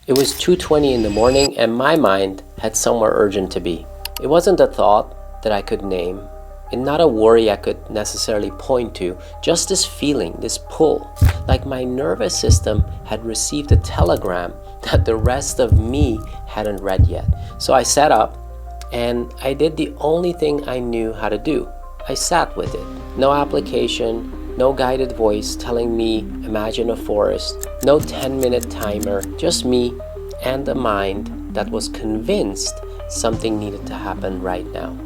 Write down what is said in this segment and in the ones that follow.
It was 2:20 in the morning and my mind had somewhere urgent to be. It wasn't a thought that I could name, and not a worry I could necessarily point to, just this feeling, this pull, like my nervous system had received a telegram that the rest of me hadn't read yet. So I sat up and I did the only thing I knew how to do. I sat with it. No application, no guided voice telling me imagine a forest, no 10-minute timer, just me and a mind that was convinced something needed to happen right now.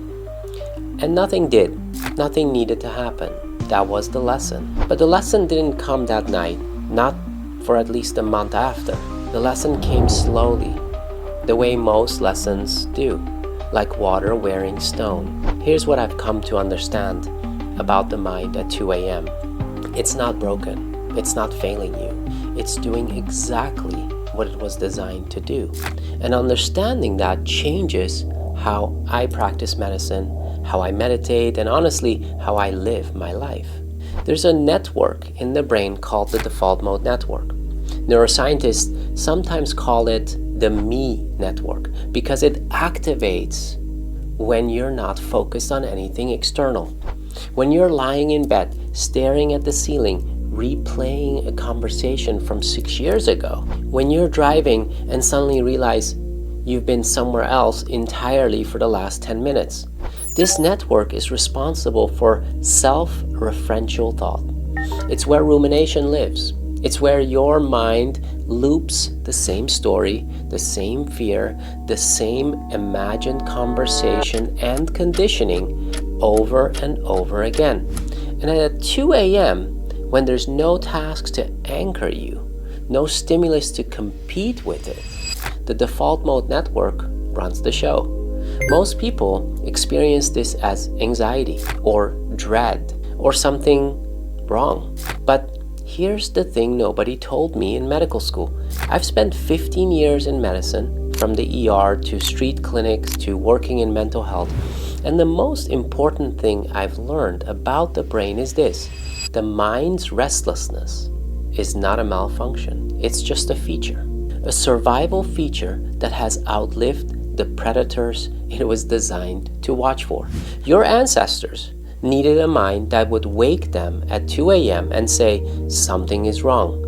And nothing did. Nothing needed to happen. That was the lesson. But the lesson didn't come that night, not for at least a month after. The lesson came slowly, the way most lessons do, like water wearing stone. Here's what I've come to understand about the mind at 2 a.m. It's not broken. It's not failing you. It's doing exactly what it was designed to do. And understanding that changes how I practice medicine, how I meditate, and honestly, how I live my life. There's a network in the brain called the default mode network. Neuroscientists sometimes call it the me network because it activates when you're not focused on anything external. When you're lying in bed, staring at the ceiling, replaying a conversation from 6 years ago. When you're driving and suddenly realize you've been somewhere else entirely for the last 10 minutes. This network is responsible for self-referential thought. It's where rumination lives. It's where your mind loops the same story, the same fear, the same imagined conversation and conditioning over and over again. And at 2 a.m., when there's no tasks to anchor you, no stimulus to compete with it, the default mode network runs the show. Most people experience this as anxiety or dread or something wrong. But here's the thing nobody told me in medical school. I've spent 15 years in medicine, from the ER to street clinics to working in mental health. And the most important thing I've learned about the brain is this. The mind's restlessness is not a malfunction. It's just a feature. A survival feature that has outlived the predators it was designed to watch for. Your ancestors needed a mind that would wake them at 2 a.m. and say, something is wrong.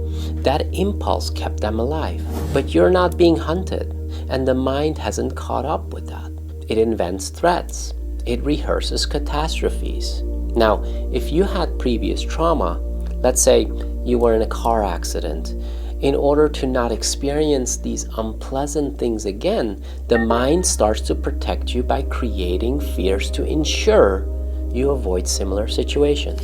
That impulse kept them alive. But you're not being hunted, and the mind hasn't caught up with that. It invents threats. It rehearses catastrophes. Now, if you had previous trauma, let's say you were in a car accident, in order to not experience these unpleasant things again, the mind starts to protect you by creating fears to ensure you avoid similar situations.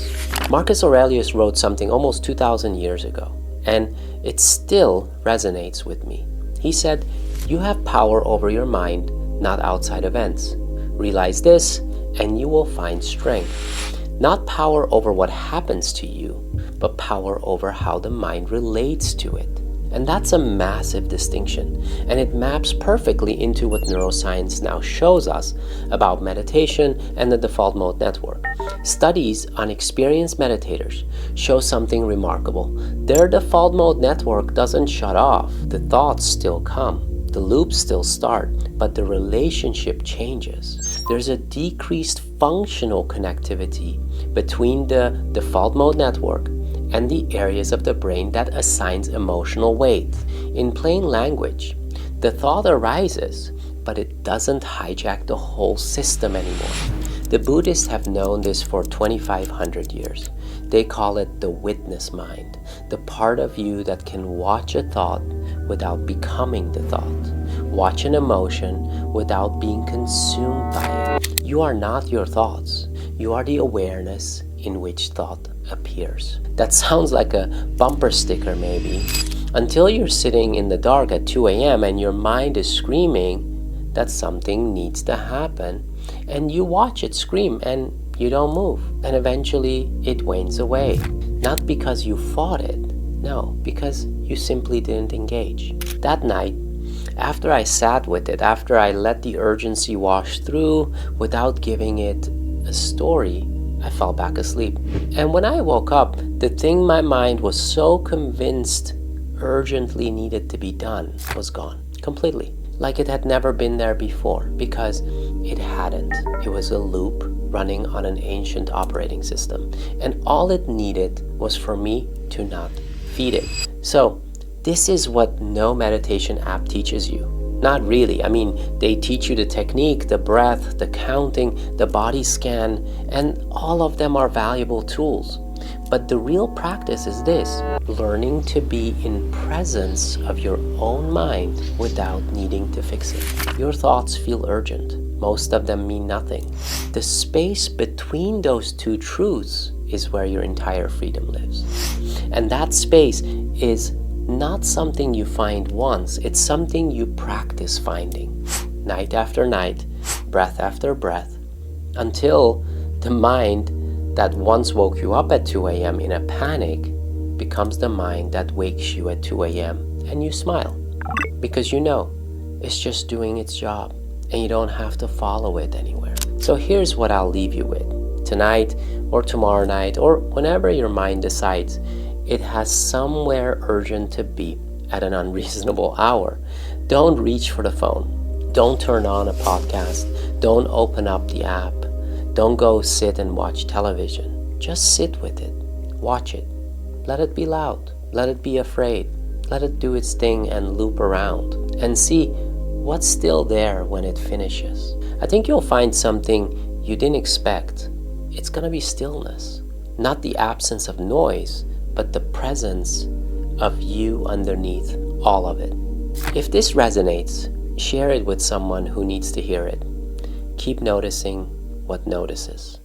Marcus Aurelius wrote something almost 2,000 years ago, and it still resonates with me. He said, you have power over your mind, not outside events. Realize this, and you will find strength. Not power over what happens to you, but power over how the mind relates to it. And that's a massive distinction, and it maps perfectly into what neuroscience now shows us about meditation and the default mode network. Studies on experienced meditators show something remarkable. Their default mode network doesn't shut off. The thoughts still come. The loops still start, but the relationship changes. There's a decreased functional connectivity between the default mode network and the areas of the brain that assigns emotional weight. In plain language, the thought arises, but it doesn't hijack the whole system anymore. The Buddhists have known this for 2,500 years. They call it the witness mind, the part of you that can watch a thought without becoming the thought, watch an emotion without being consumed by it. You are not your thoughts. You are the awareness in which thought appears. That sounds like a bumper sticker maybe, until you're sitting in the dark at 2 a.m. and your mind is screaming that something needs to happen, and you watch it scream and you don't move, and eventually it wanes away. Not because you fought it, no, because you simply didn't engage. That night, after I sat with it, after I let the urgency wash through without giving it a story, I fell back asleep. And when I woke up, the thing my mind was so convinced urgently needed to be done was gone completely. Like it had never been there before, because it hadn't. It was a loop running on an ancient operating system. And all it needed was for me to not feed it. So this is what no meditation app teaches you. Not really. I mean, they teach you the technique, the breath, the counting, the body scan, and all of them are valuable tools. But the real practice is this: learning to be in presence of your own mind without needing to fix it. Your thoughts feel urgent. Most of them mean nothing. The space between those two truths is where your entire freedom lives. And that space is not something you find once, it's something you practice finding night after night, breath after breath, until the mind that once woke you up at 2 a.m. in a panic becomes the mind that wakes you at 2 a.m. and you smile, because you know it's just doing its job and you don't have to follow it anywhere. So here's what I'll leave you with. Tonight or tomorrow night or whenever your mind decides it has somewhere urgent to be at an unreasonable hour, don't reach for the phone. Don't turn on a podcast. Don't open up the app. Don't go sit and watch television. Just sit with it. Watch it. Let it be loud. Let it be afraid. Let it do its thing and loop around. And see what's still there when it finishes. I think you'll find something you didn't expect. It's gonna be stillness. Not the absence of noise, but the presence of you underneath all of it. If this resonates, share it with someone who needs to hear it. Keep noticing what notices.